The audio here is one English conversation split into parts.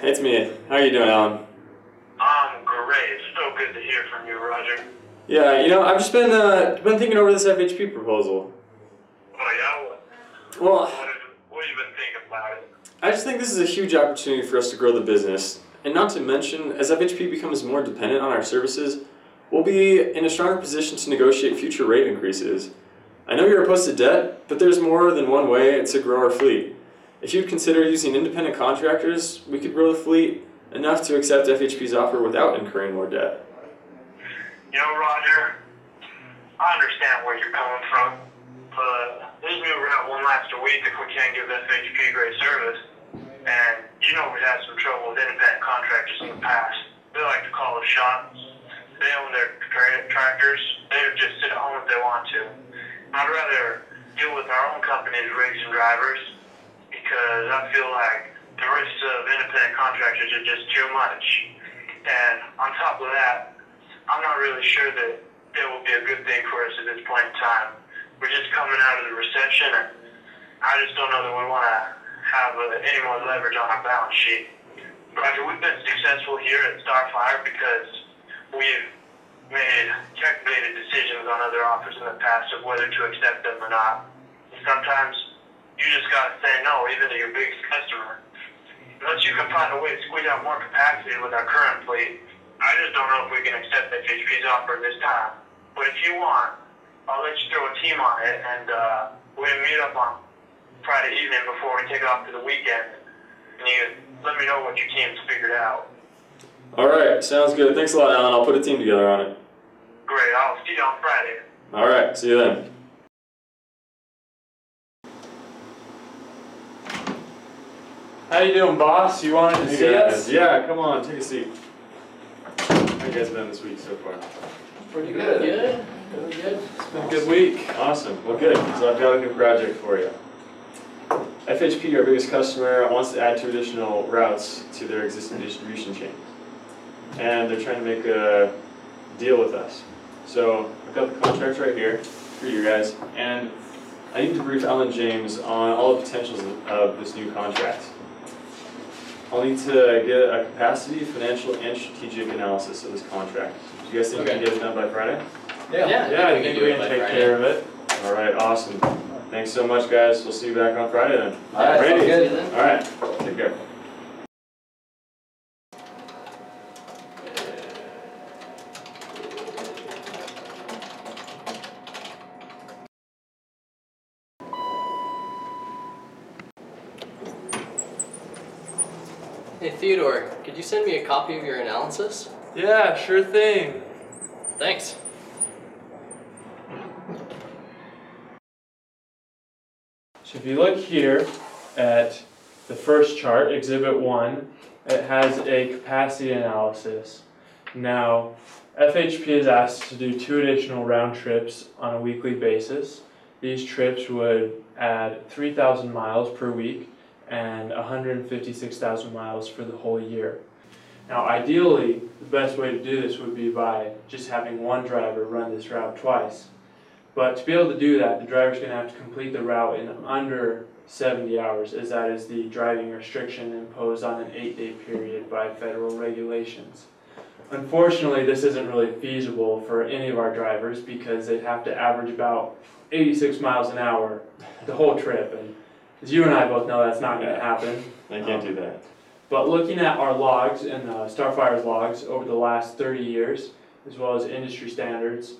It's me. How are you doing, Alan? I'm great. It's so good to hear from you, Roger. Yeah, I've just been thinking over this FHP proposal. Oh yeah? Well, What have you been thinking about it? I just think this is a huge opportunity for us to grow the business. And not to mention, as FHP becomes more dependent on our services, we'll be in a stronger position to negotiate future rate increases. I know you're opposed to debt, but there's more than one way to grow our fleet. If you'd consider using independent contractors, we could grow the fleet enough to accept FHP's offer without incurring more debt. You know, Roger, I understand where you're coming from, but this new route won't last a week if we can't give FHP great service. And you know we've had some trouble with independent contractors in the past. They like to call the shots. They own their tractors. They just sit at home if they want to. I'd rather deal with our own company's rigs and drivers because I feel like the risks of independent contractors are just too much. And on top of that, I'm not really sure that it will be a good thing for us at this point in time. We're just coming out of the recession, and I just don't know that we want to have any more leverage on our balance sheet. Roger, we've been successful here at Starfire because we've made calculated decisions on other offers in the past of whether to accept them or not. And sometimes you just got to say no, even to your biggest customer. Unless you can find a way to squeeze out more capacity with our current fleet, I just don't know if we can accept FHP's offer this time. But if you want, I'll let you throw a team on it, and we're going to meet up on Friday evening before we take off for the weekend. And you let me know what your team's figured out. Alright, sounds good. Thanks a lot, Alan. I'll put a team together on it. Great, I'll see you on Friday. Alright, see you then. How you doing, boss? You wanted to see us? Yeah, come on, take a seat. How you guys been this week so far? Pretty good. Good. Really good. It's been a good week. Awesome. Well, good. So I've got a new project for you. FHP, our biggest customer, wants to add 2 additional routes to their existing distribution chain. And they're trying to make a deal with us. So I've got the contracts right here for you guys. And I need to brief Alan James on all the potentials of this new contract. I'll need to get a capacity, financial, and strategic analysis of this contract. Do you guys think you can get it done by Friday? Yeah, I think we can take care of it. All right, awesome. Thanks so much, guys. We'll see you back on Friday then. All right, Ready? good. All right, take care. Hey Theodore, could you send me a copy of your analysis? Yeah, sure thing. Thanks. So if you look here at the first chart, Exhibit 1, it has a capacity analysis. Now, FHP is asked to do 2 additional round trips on a weekly basis. These trips would add 3,000 miles per week and 156,000 miles for the whole year. Now ideally, the best way to do this would be by just having one driver run this route twice. But to be able to do that, the driver's going to have to complete the route in under 70 hours, as that is the driving restriction imposed on an 8-day period by federal regulations. Unfortunately, this isn't really feasible for any of our drivers because they'd have to average about 86 miles an hour the whole trip. And as you and I both know, that's not going to happen. I can't do that. But looking at our logs and Starfire's logs over the last 30 years, as well as industry standards,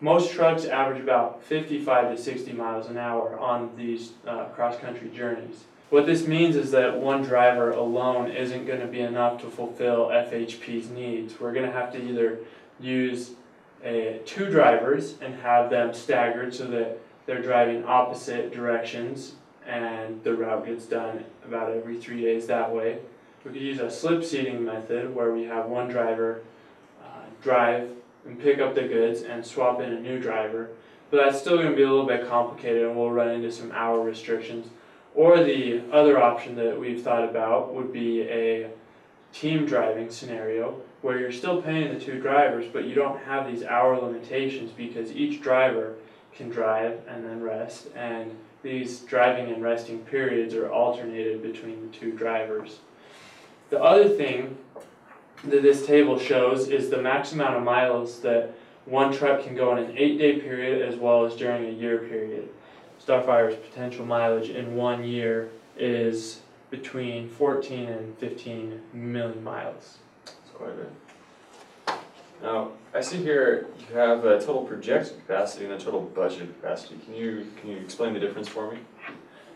most trucks average about 55 to 60 miles an hour on these cross-country journeys. What this means is that one driver alone isn't going to be enough to fulfill FHP's needs. We're going to have to either use 2 drivers and have them staggered so that they're driving opposite directions and the route gets done about every 3 days that way. We could use a slip seating method where we have one driver drive and pick up the goods and swap in a new driver, but that's still going to be a little bit complicated and we'll run into some hour restrictions. Or the other option that we've thought about would be a team driving scenario where you're still paying the 2 drivers, but you don't have these hour limitations because each driver can drive and then rest, and these driving and resting periods are alternated between the 2 drivers. The other thing that this table shows is the max amount of miles that one truck can go in an 8-day period as well as during a year period. Starfire's potential mileage in 1 year is between 14 and 15 million miles. That's quite a bit. Now, I see here you have a total projected capacity and a total budgeted capacity. Can you explain the difference for me?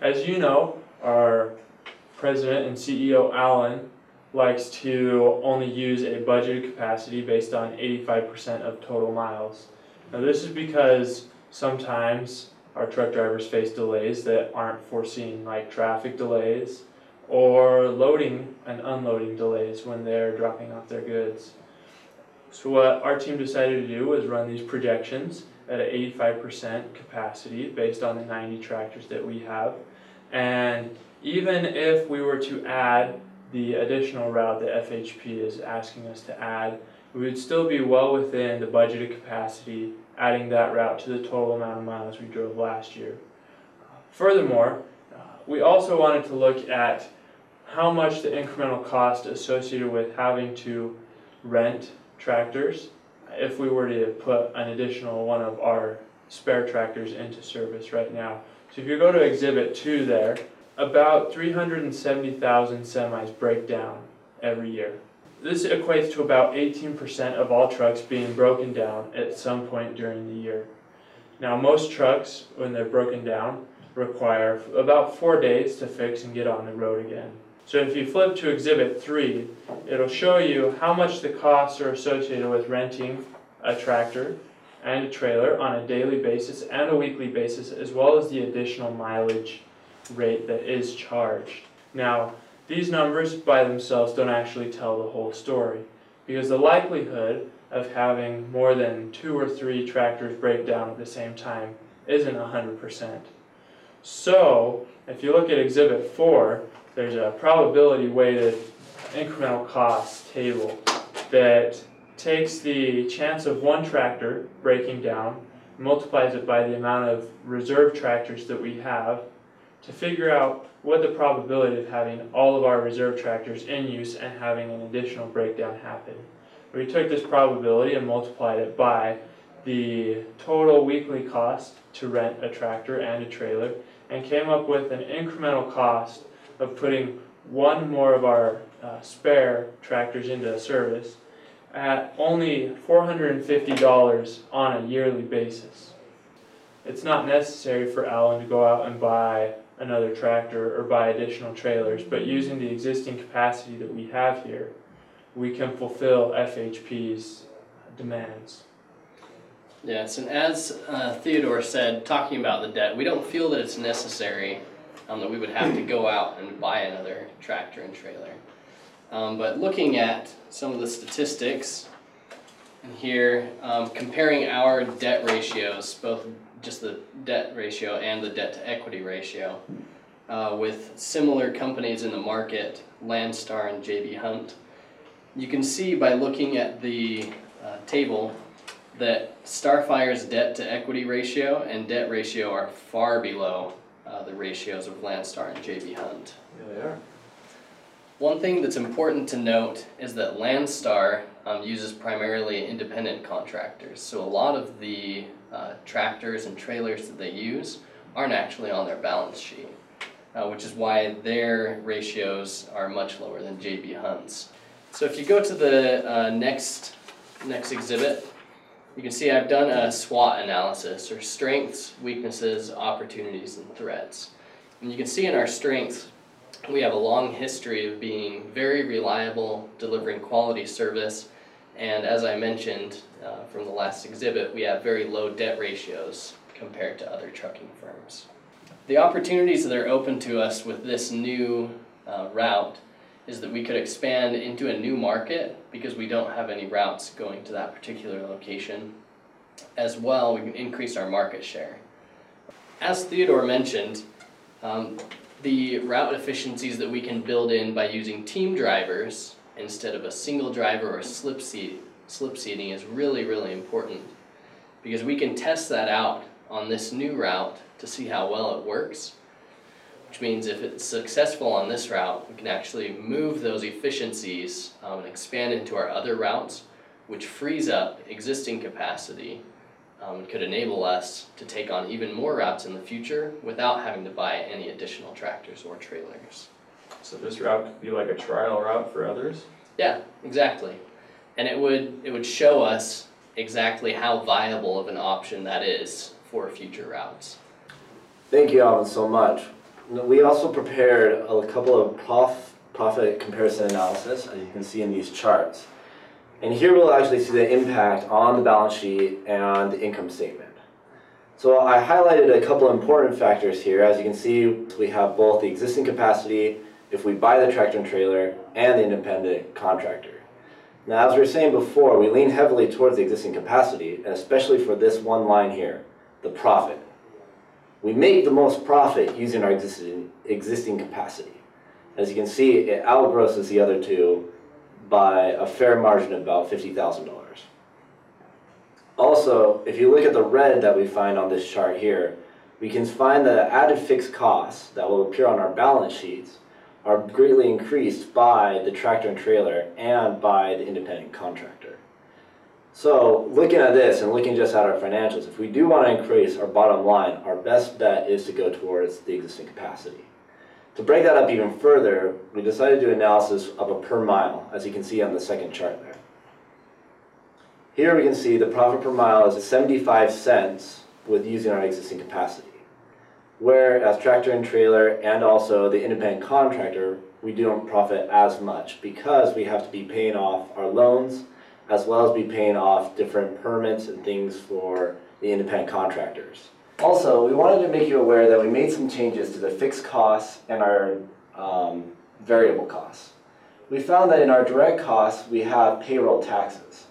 As you know, our president and CEO, Alan, likes to only use a budgeted capacity based on 85% of total miles. Now this is because sometimes our truck drivers face delays that aren't foreseen, like traffic delays or loading and unloading delays when they're dropping off their goods. So what our team decided to do was run these projections at an 85% capacity based on the 90 tractors that we have. And even if we were to add the additional route that FHP is asking us to add, we would still be well within the budgeted capacity, adding that route to the total amount of miles we drove last year. Furthermore, we also wanted to look at how much the incremental cost associated with having to rent tractors if we were to put an additional one of our spare tractors into service right now. So if you go to Exhibit 2 there, about 370,000 semis break down every year. This equates to about 18% of all trucks being broken down at some point during the year. Now most trucks, when they're broken down, require about 4 days to fix and get on the road again. So if you flip to Exhibit 3, it'll show you how much the costs are associated with renting a tractor and a trailer on a daily basis and a weekly basis, as well as the additional mileage rate that is charged. Now, these numbers by themselves don't actually tell the whole story, because the likelihood of having more than 2 or 3 tractors break down at the same time isn't 100%. So, if you look at Exhibit 4, there's a probability weighted incremental cost table that takes the chance of one tractor breaking down, multiplies it by the amount of reserve tractors that we have, to figure out what the probability of having all of our reserve tractors in use and having an additional breakdown happen. We took this probability and multiplied it by the total weekly cost to rent a tractor and a trailer, and came up with an incremental cost of putting one more of our spare tractors into service at only $450 on a yearly basis. It's not necessary for Alan to go out and buy another tractor or buy additional trailers, but using the existing capacity that we have here, we can fulfill FHP's demands. Yes, and as Theodore said, talking about the debt, we don't feel that it's necessary that we would have to go out and buy another tractor and trailer. But looking at some of the statistics, and here comparing our debt ratios, both just the debt ratio and the debt to equity ratio, with similar companies in the market, Landstar and JB Hunt, you can see by looking at the table that Starfire's debt to equity ratio and debt ratio are far below the ratios of Landstar and JB Hunt. Yeah, they are. One thing that's important to note is that Landstar uses primarily independent contractors, so a lot of the tractors and trailers that they use aren't actually on their balance sheet, which is why their ratios are much lower than JB Hunt's. So if you go to the next exhibit, you can see I've done a SWOT analysis, or strengths, weaknesses, opportunities, and threats. And you can see in our strengths, we have a long history of being very reliable, delivering quality service, and as I mentioned from the last exhibit, we have very low debt ratios compared to other trucking firms. The opportunities that are open to us with this new route is that we could expand into a new market because we don't have any routes going to that particular location. As well, we can increase our market share. As Theodore mentioned, the route efficiencies that we can build in by using team drivers instead of a single driver or slip seating is really, really important, because we can test that out on this new route to see how well it works. which means if it's successful on this route, we can actually move those efficiencies and expand into our other routes, which frees up existing capacity and could enable us to take on even more routes in the future without having to buy any additional tractors or trailers. So this route could be like a trial route for others? Yeah, exactly. And it would show us exactly how viable of an option that is for future routes. Thank you, Alvin, so much. We also prepared a couple of profit comparison analysis, as you can see in these charts. And here we'll actually see the impact on the balance sheet and the income statement. So I highlighted a couple of important factors here. As you can see, we have both the existing capacity if we buy the tractor and trailer and the independent contractor. Now, as we were saying before, we lean heavily towards the existing capacity, and especially for this one line here, the profit. We make the most profit using our existing capacity. As you can see, it outgrosses the other two by a fair margin of about $50,000. Also, if you look at the red that we find on this chart here, we can find the added fixed costs that will appear on our balance sheets are greatly increased by the tractor and trailer and by the independent contractor. So looking at this and looking just at our financials, if we do want to increase our bottom line, our best bet is to go towards the existing capacity. To break that up even further, we decided to do analysis of a per mile, as you can see on the second chart there. Here we can see the profit per mile is 75 cents with using our existing capacity. Whereas tractor and trailer and also the independent contractor, we don't profit as much because we have to be paying off our loans as well as be paying off different permits and things for the independent contractors. Also, we wanted to make you aware that we made some changes to the fixed costs and our variable costs. We found that in our direct costs, we have payroll taxes.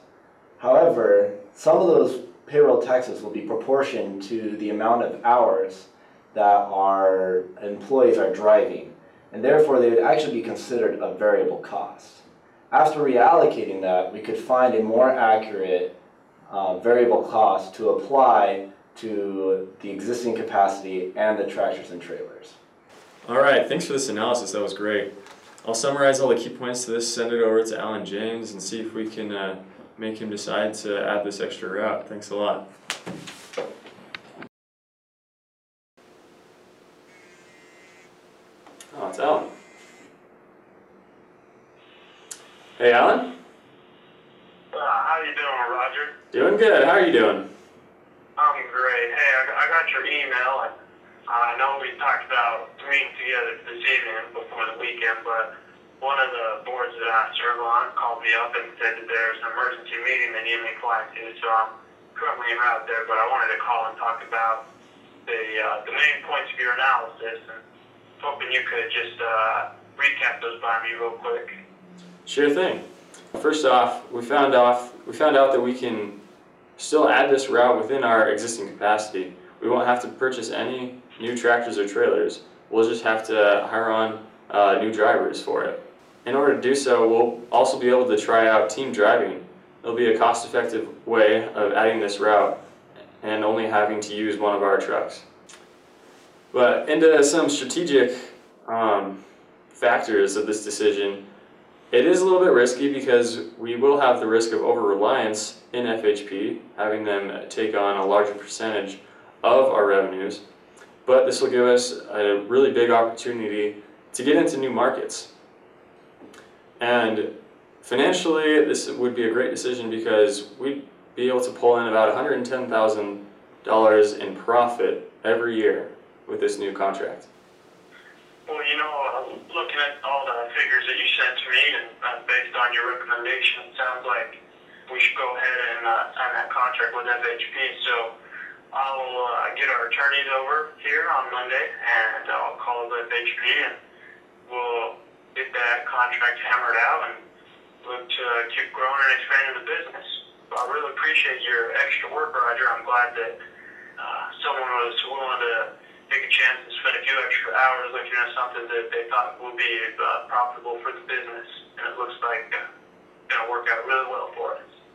However, some of those payroll taxes will be proportioned to the amount of hours that our employees are driving, and therefore they would actually be considered a variable cost. After reallocating that, we could find a more accurate variable cost to apply to the existing capacity and the tractors and trailers. All right, thanks for this analysis, that was great. I'll summarize all the key points to this, send it over to Alan James, and see if we can make him decide to add this extra route. Thanks a lot. Oh, it's Alan. Hey, Alan? How you doing, Roger? Doing good. How are you doing? I'm great. Hey, I got your email, and I know we talked about meeting together this evening before the weekend, but one of the boards that I serve on called me up and said that there's an emergency meeting they need me to fly to, so I'm currently en route there, but I wanted to call and talk about the main points of your analysis, and hoping you could just recap those by me real quick. Sure thing. First off, we found out that we can still add this route within our existing capacity. We won't have to purchase any new tractors or trailers. We'll just have to hire on new drivers for it. In order to do so, we'll also be able to try out team driving. It'll be a cost-effective way of adding this route and only having to use one of our trucks. But into some strategic factors of this decision, it is a little bit risky because we will have the risk of over-reliance in FHP, having them take on a larger percentage of our revenues. But this will give us a really big opportunity to get into new markets. And financially, this would be a great decision because we'd be able to pull in about $110,000 in profit every year with this new contract. Well, you know, looking at all the figures that you sent to me and based on your recommendation, it sounds like we should go ahead and sign that contract with FHP. So I'll get our attorneys over here on Monday, and I'll call the FHP, and we'll get that contract hammered out and look to keep growing and expanding the business. So I really appreciate your extra work, Roger. I'm glad that someone was willing to take a chance and spend a few extra hours looking at something that they thought would be profitable for the business, and it looks like it's going to work out really well for us.